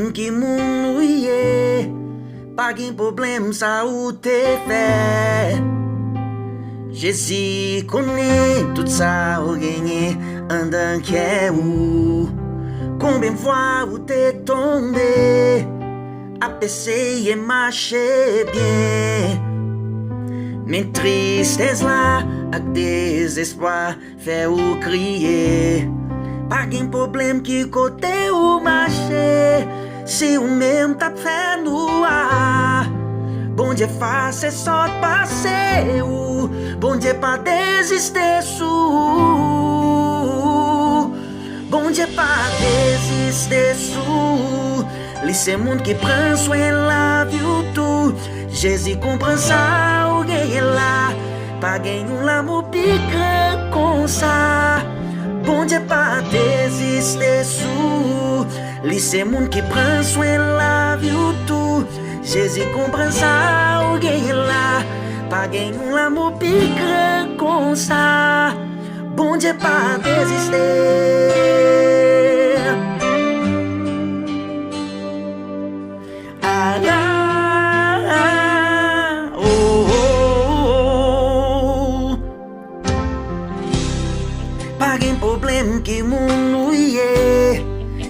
problème qui moun ouye, pas de problème ça ou t'es fait. Jésus connaît tout ça ou gagné en d'un ou. Combien de fois ou t'es tombé, à essayer marcher bien. Mais tristesse là, avec désespoir, fait ou crier. Pas de problème qui côté ou marcher, si ou même t'as fait nous. Bon Dieu fasse et sort passer ou bon Dieu pas désister sous. Bon Dieu pas désister sous. Laissez monde qui prend soin la vie ou tout. Jésus comprend ça ou gagne là. Pas gagne l'amour piquant comme ça. Bon Dieu pas désister sous. Laissez monde qui prend soin la vie ou tout. Jésus comprend ça ou gagne là. Pas gagne l'amour piquant comme ça. Bon Dieu pas désister. Ah, ah, oh, oh, oh. Pas de problème qui moun ouye,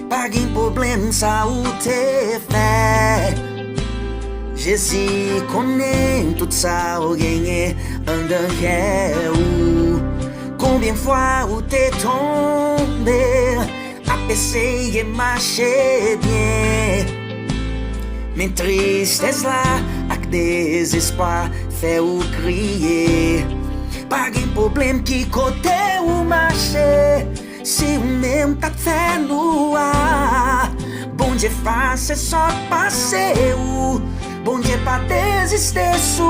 pas de problème ça ou t'es fait. Jésus connaît tout ça ou gagné en d'un ou. Combien de fois où t'es tombé, à essayer marcher bien. Mais tristesse là, avec désespoir, fait ou crier. Pas de problème qui côté ou marcher, si ou même t'as fait nous. Bon Dieu fasse et sort passer ou. Bon Dieu pas désister sous.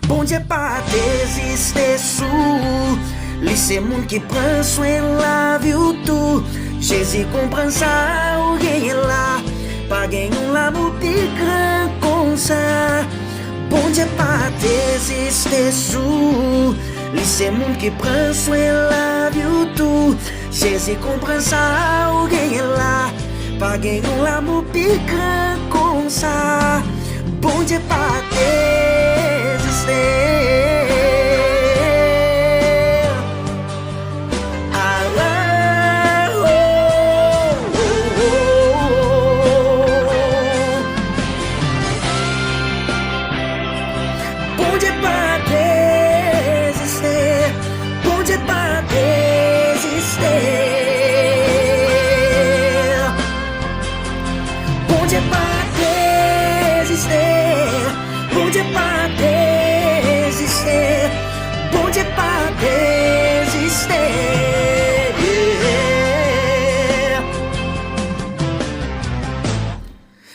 Bon Dieu pas désister sous. Laissez monde qui prend soin la vie ou tout. Jésus comprend ça ou gagne là. Pas gagne l'amour plus grand comme ça. Bon Dieu pas désister sous. Laissez monde qui prend soin la vie ou tout. Jésus comprend ça ou gagne là. Pas gagne l'amour plus grand comme ça. Bon Dieu pas désister. Bon Dieu pas désister. Bon Dieu pas désister.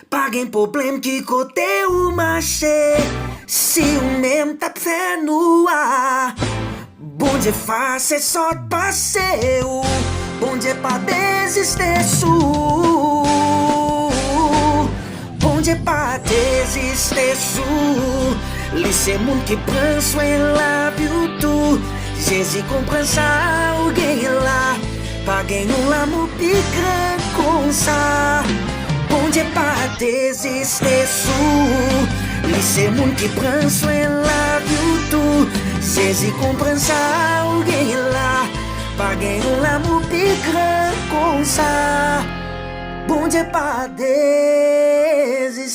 Pas de problème qui côté ou marcher, si ou même t'as fait nous. Bon Dieu fasse et sort passer ou. Bon Dieu pas désister sous. Bon Dieu pas désister sous. Laissez monde qui prend soin la vie ou tout. Jésus comprend ça ou gagne là. Pas gagne l'amour plus grand comme ça. Bon Dieu pas désister sous. Laissez monde qui prend soin la vie ou tout. Jésus comprend ça ou gagne là. Pas gagne l'amour plus grand comme ça. Bon Dieu pas désister.